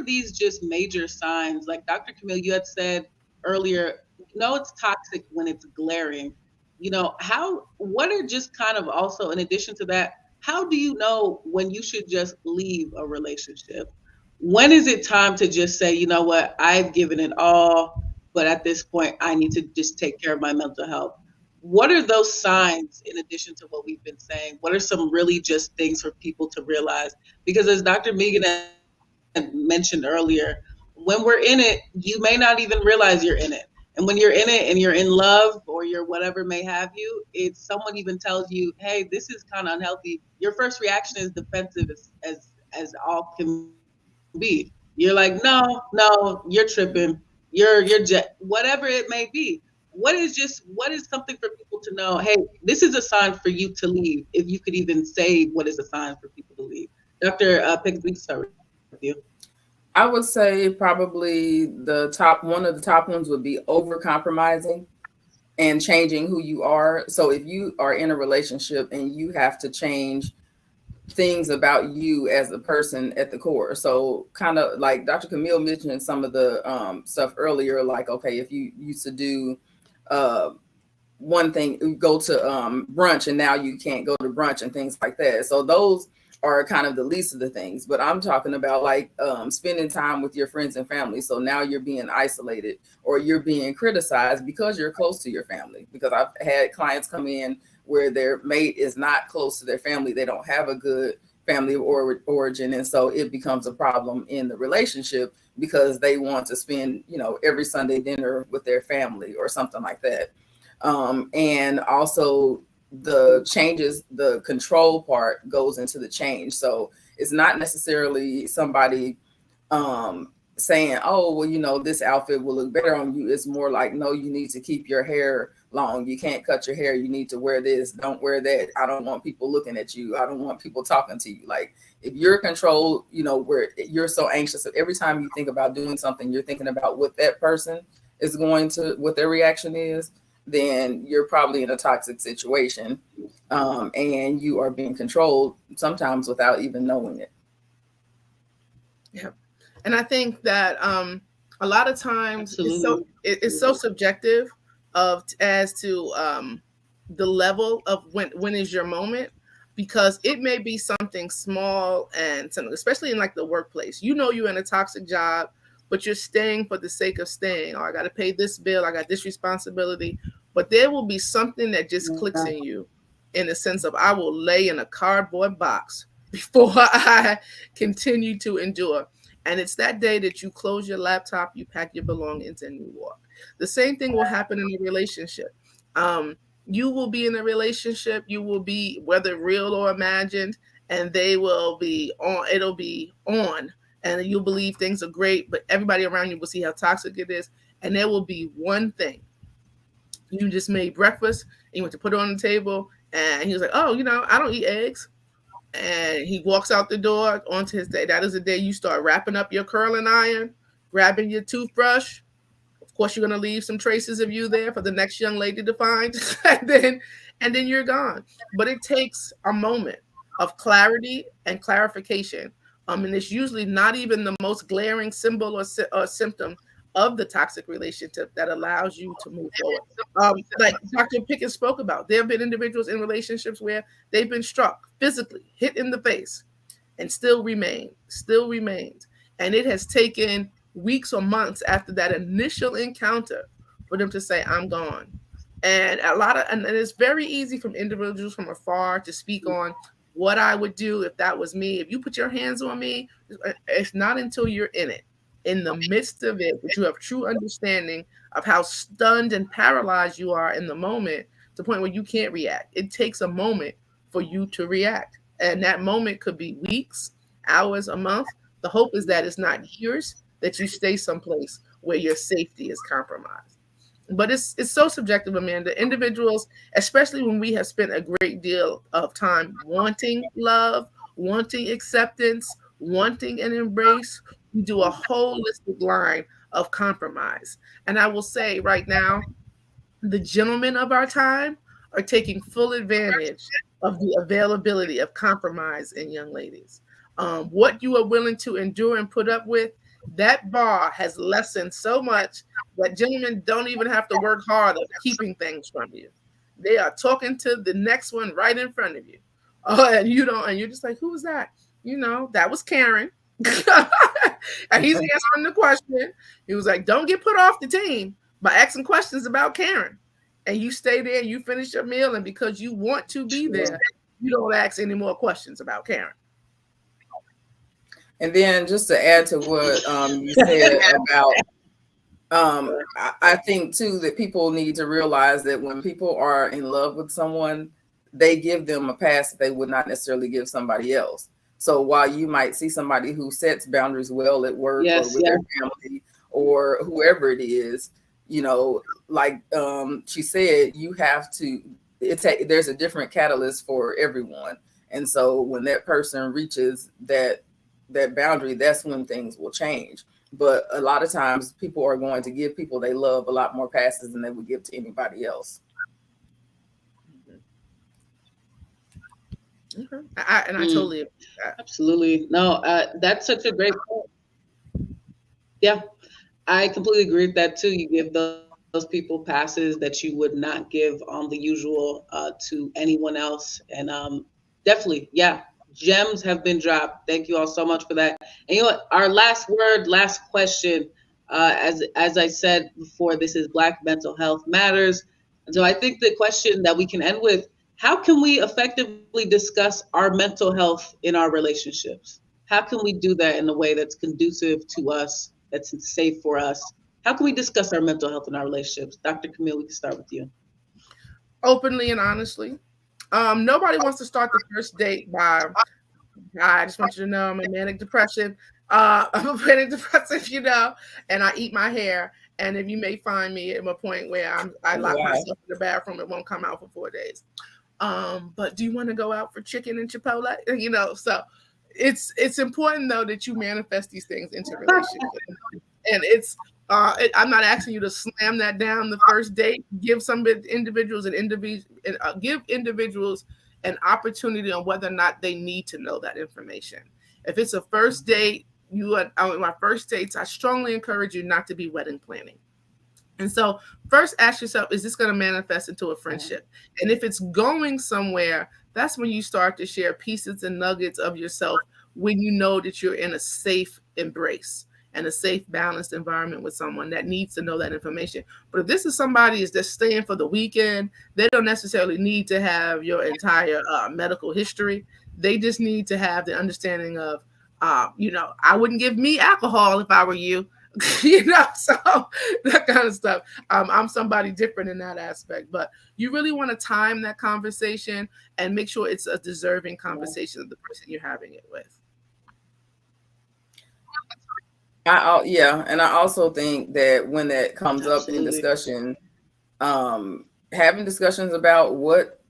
these just major signs? Like Dr. Camille, you had said earlier, it's toxic when it's glaring. What are just kind of also, in addition to that, how do you know when you should just leave a relationship? When is it time to just say, you know what, I've given it all, but at this point, I need to just take care of my mental health? What are those signs, in addition to what we've been saying? What are some really just things for people to realize? Because as Dr. Megan had mentioned earlier, when we're in it, you may not even realize you're in it. And when you're in it and you're in love or you're whatever may have you, it's someone even tells you, hey, this is kind of unhealthy. Your first reaction is defensive as all can be. You're like, no, you're tripping. You're whatever it may be. What is something for people to know? Hey, this is a sign for you to leave. If you could even say what is a sign for people to leave. Dr. Pickens, we start with you. I would say probably one of the top ones would be over-compromising and changing who you are. So if you are in a relationship and you have to change things about you as a person at the core. So kind of like Dr. Camille mentioned some of the stuff earlier, like, okay, if you used to do one thing, go to brunch, and now you can't go to brunch and things like that. So those are kind of the least of the things. But I'm talking about like spending time with your friends and family. So now you're being isolated, or you're being criticized because you're close to your family. Because I've had clients come in where their mate is not close to their family. They don't have a good family origin. And so it becomes a problem in the relationship because they want to spend, every Sunday dinner with their family or something like that. And also the changes, the control part goes into the change. So it's not necessarily somebody saying, oh, well, this outfit will look better on you. It's more like, no, you need to keep your hair long. You can't cut your hair. You need to wear this. Don't wear that. I don't want people looking at you. I don't want people talking to you. Like if you're controlled, where you're so anxious, so every time you think about doing something, you're thinking about what that person is what their reaction is, then you're probably in a toxic situation. And you are being controlled sometimes without even knowing it. Yeah. And I think that a lot of times it's so subjective as to the level of when is your moment, because it may be something small and something, especially in like the workplace. You're in a toxic job, but you're staying for the sake of staying. I got to pay this bill. I got this responsibility. But there will be something that just clicks in you in the sense of I will lay in a cardboard box before I continue to endure. And it's that day that you close your laptop, you pack your belongings, and you walk. The same thing will happen in a relationship. You will be in a relationship, you will be, whether real or imagined, and they will be on, it'll be on, and you'll believe things are great, but everybody around you will see how toxic it is. And there will be one thing. You just made breakfast, and you went to put it on the table, and he was like, oh, I don't eat eggs. And he walks out the door onto his day. That is the day you start wrapping up your curling iron, grabbing your toothbrush. Of course, you're going to leave some traces of you there for the next young lady to find. and then you're gone. But it takes a moment of clarity and clarification. And it's usually not even the most glaring symbol or symptom of the toxic relationship that allows you to move forward. Like Dr. Pickens spoke about, there have been individuals in relationships where they've been struck physically, hit in the face, and still remains. And it has taken weeks or months after that initial encounter for them to say, I'm gone. And and it's very easy from individuals from afar to speak on what I would do if that was me. If you put your hands on me, it's not until you're in the midst of it, that you have true understanding of how stunned and paralyzed you are in the moment, to the point where you can't react. It takes a moment for you to react. And that moment could be weeks, hours, a month. The hope is that it's not years, that you stay someplace where your safety is compromised. But it's so subjective, Amanda. Individuals, especially when we have spent a great deal of time wanting love, wanting acceptance, wanting an embrace, we do a holistic line of compromise. And I will say right now, the gentlemen of our time are taking full advantage of the availability of compromise in young ladies. What you are willing to endure and put up with, that bar has lessened so much that gentlemen don't even have to work hard at keeping things from you. They are talking to the next one right in front of you. And you don't, and you're just like, who was that? That was Karen. And he's answering the question. He was like, don't get put off the team by asking questions about Karen. And you stay there, you finish your meal, and because you want to be there, you don't ask any more questions about Karen. And then just to add to what you said about, I think too that people need to realize that when people are in love with someone, they give them a pass that they would not necessarily give somebody else. So while you might see somebody who sets boundaries well at work or with their family or whoever it is, like she said, you have to, there's a different catalyst for everyone. And so when that person reaches that boundary, that's when things will change. But a lot of times people are going to give people they love a lot more passes than they would give to anybody else. Okay. I totally agree with that. Absolutely. No, that's such a great point. Yeah, I completely agree with that too. You give those people passes that you would not give on the usual to anyone else. And definitely, yeah, gems have been dropped. Thank you all so much for that. And you know what? Our last word, last question, as I said before, this is Black Mental Health Matters. So I think the question that we can end with, how can we effectively discuss our mental health in our relationships? How can we do that in a way that's conducive to us, that's safe for us? How can we discuss our mental health in our relationships? Dr. Camille, we can start with you. Openly and honestly. Nobody wants to start the first date by, I just want you to know I'm a manic depression. I'm a manic depressive, you know, and I eat my hair. And if you may find me at a point where I lock myself in the bathroom, it won't come out for 4 days. But do you want to go out for chicken and Chipotle? You know, so it's important though that you manifest these things into relationships. And I'm not asking you to slam that down the first date. Give some individuals give individuals an opportunity on whether or not they need to know that information. If it's a first date, my first dates, I strongly encourage you not to be wedding planning. And so first ask yourself, is this going to manifest into a friendship? And if it's going somewhere, that's when you start to share pieces and nuggets of yourself when you know that you're in a safe embrace and a safe, balanced environment with someone that needs to know that information. But if this is somebody is just staying for the weekend, they don't necessarily need to have your entire medical history. They just need to have the understanding of, I wouldn't give me alcohol if I were you. You know, so that kind of stuff. I'm somebody different in that aspect, but you really want to time that conversation and make sure it's a deserving conversation of the person you're having it with. And I also think that when that comes up in discussion, having discussions about what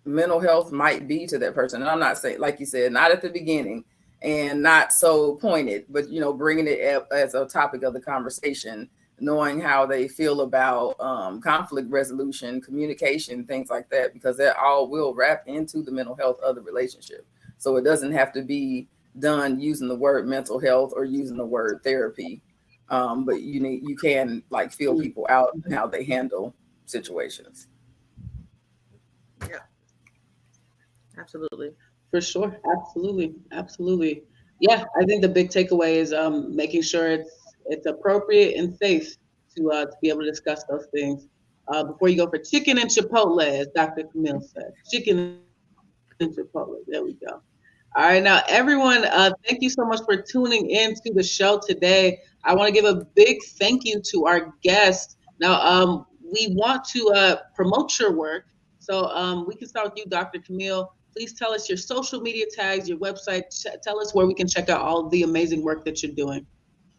mental health might be to that person. And I'm not saying, like you said, not at the beginning and not so pointed, but, you know, bringing it up as a topic of the conversation, knowing how they feel about conflict resolution, communication, things like that, because that all will wrap into the mental health of the relationship. So it doesn't have to be done using the word mental health or using the word therapy. But you can like feel people out and how they handle situations. Yeah. Absolutely. For sure. Absolutely. Yeah, I think the big takeaway is making sure it's appropriate and safe to be able to discuss those things before you go for chicken and Chipotle, as Dr. Camille said. Chicken and Chipotle. There we go. All right, now everyone, thank you so much for tuning in to the show today. I want to give a big thank you to our guests. Now, we want to promote your work, so we can start with you, Dr. Camille. Please tell us your social media tags, your website. Tell us where we can check out all the amazing work that you're doing.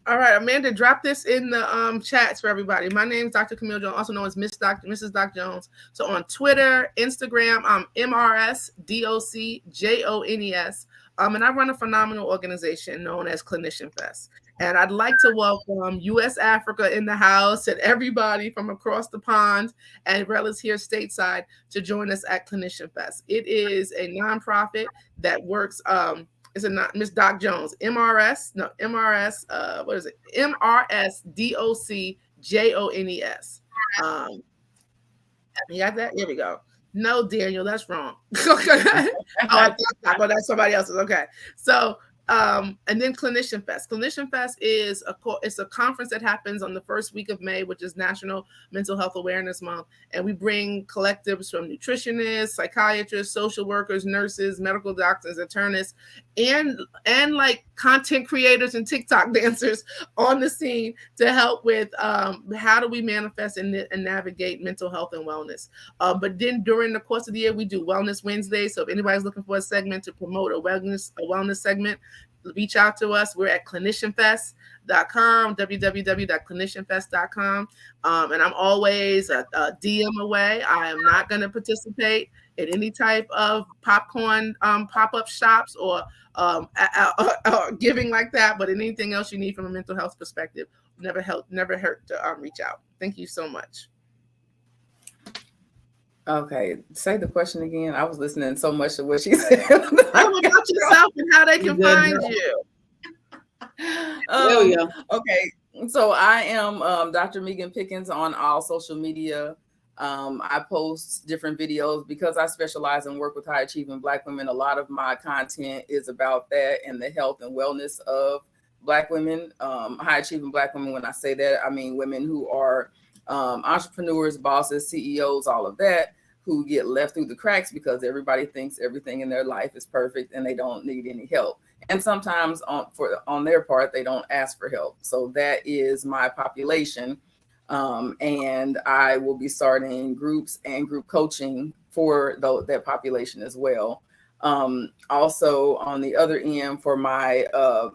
All right, Amanda, drop this in the chats for everybody. My name is Dr. Camille Jones, also known as Mrs. Doc Jones. So on Twitter, Instagram, I'm MRSDOCJONES. And I run a phenomenal organization known as Clinician Fest. And I'd like to welcome U.S. Africa in the house and everybody from across the pond and relatives here stateside to join us at Clinician Fest. It is a nonprofit that works. It's not Miss Doc Jones, MRS. What is it? MRSDOCJONES. You got that? Here we go. No, Daniel, that's wrong. That's somebody else's. Okay. So, and then Clinician Fest. Clinician Fest is it's a conference that happens on the first week of May, which is National Mental Health Awareness Month. And we bring collectives from nutritionists, psychiatrists, social workers, nurses, medical doctors, internists, and like content creators and TikTok dancers on the scene to help with how do we manifest and navigate mental health and wellness. But then during the course of the year, we do Wellness Wednesday. So if anybody's looking for a segment to promote a wellness segment, reach out to us. We're at clinicianfest.com, www.clinicianfest.com. And I'm always a DM away. I am not going to participate in any type of popcorn pop-up shops or giving like that, but anything else you need from a mental health perspective, never hurt to reach out. Thank you so much. Okay, say the question again. I was listening so much to what she said. About yourself and how they can find you. There we go. Okay, So I am Dr. Megan Pickens on all social media. I post different videos because I specialize and work with high achieving Black women. A lot of my content is about that and the health and wellness of Black women, high achieving Black women. When I say that, I mean women who are entrepreneurs, bosses, CEOs, all of that, who get left through the cracks because everybody thinks everything in their life is perfect and they don't need any help. And sometimes on their part, they don't ask for help. So that is my population. And I will be starting groups and group coaching for that population as well. Also, on the other end, for my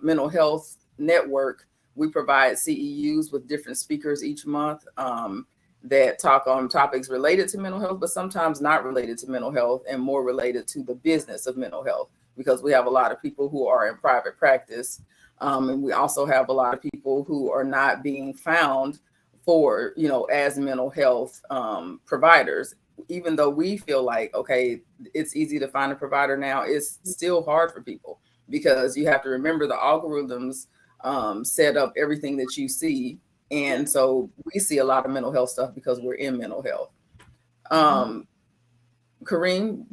mental health network, we provide CEUs with different speakers each month that talk on topics related to mental health, but sometimes not related to mental health and more related to the business of mental health, because we have a lot of people who are in private practice. And we also have a lot of people who are not being found for, as mental health providers. Even though we feel like, okay, it's easy to find a provider now, it's still hard for people because you have to remember the algorithms set up everything that you see. And so we see a lot of mental health stuff because we're in mental health. Kareem,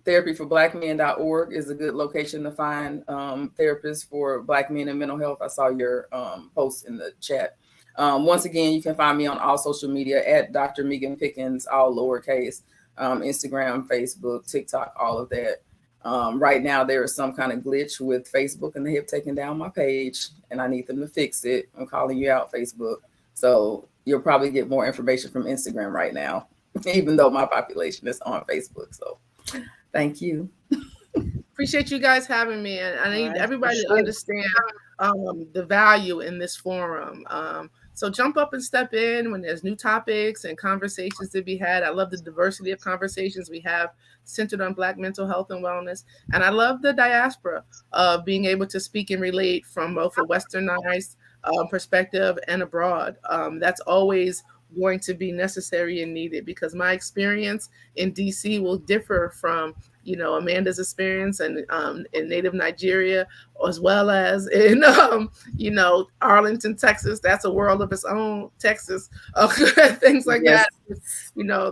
therapyforblackmen.org is a good location to find therapists for Black men in mental health. I saw your post in the chat. Once again, you can find me on all social media at Dr. Megan Pickens, all lowercase, Instagram, Facebook, TikTok, all of that. Right now, there is some kind of glitch with Facebook and they have taken down my page and I need them to fix it. I'm calling you out, Facebook. So you'll probably get more information from Instagram right now, even though my population is on Facebook. So thank you. Appreciate you guys having me. And I need everybody to understand the value in this forum. So jump up and step in when there's new topics and conversations to be had. I love the diversity of conversations we have centered on Black mental health and wellness. And I love the diaspora of being able to speak and relate from both a westernized perspective and abroad. That's always going to be necessary and needed because my experience in DC will differ from Amanda's experience in native Nigeria, as well as in, Arlington, Texas. That's a world of its own, Texas, things like that.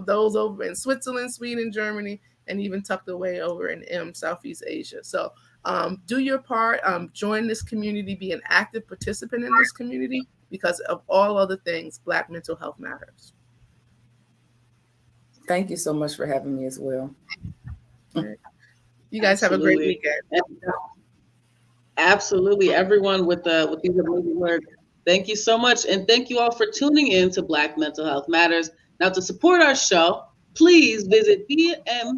Those over in Switzerland, Sweden, Germany, and even tucked away over in Southeast Asia. So do your part, join this community, be an active participant in this community because of all other things, Black mental health matters. Thank you so much for having me as well. You guys have a great weekend. Absolutely, everyone with these amazing words. Thank you so much, and thank you all for tuning in to Black Mental Health Matters. Now, to support our show, please visit bmhm.org.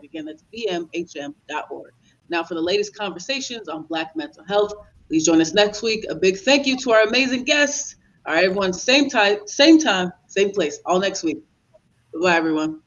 Again, that's bmhm.org. Now, for the latest conversations on Black mental health, please join us next week. A big thank you to our amazing guests. All right, everyone, same time, same place, all next week. Bye, everyone.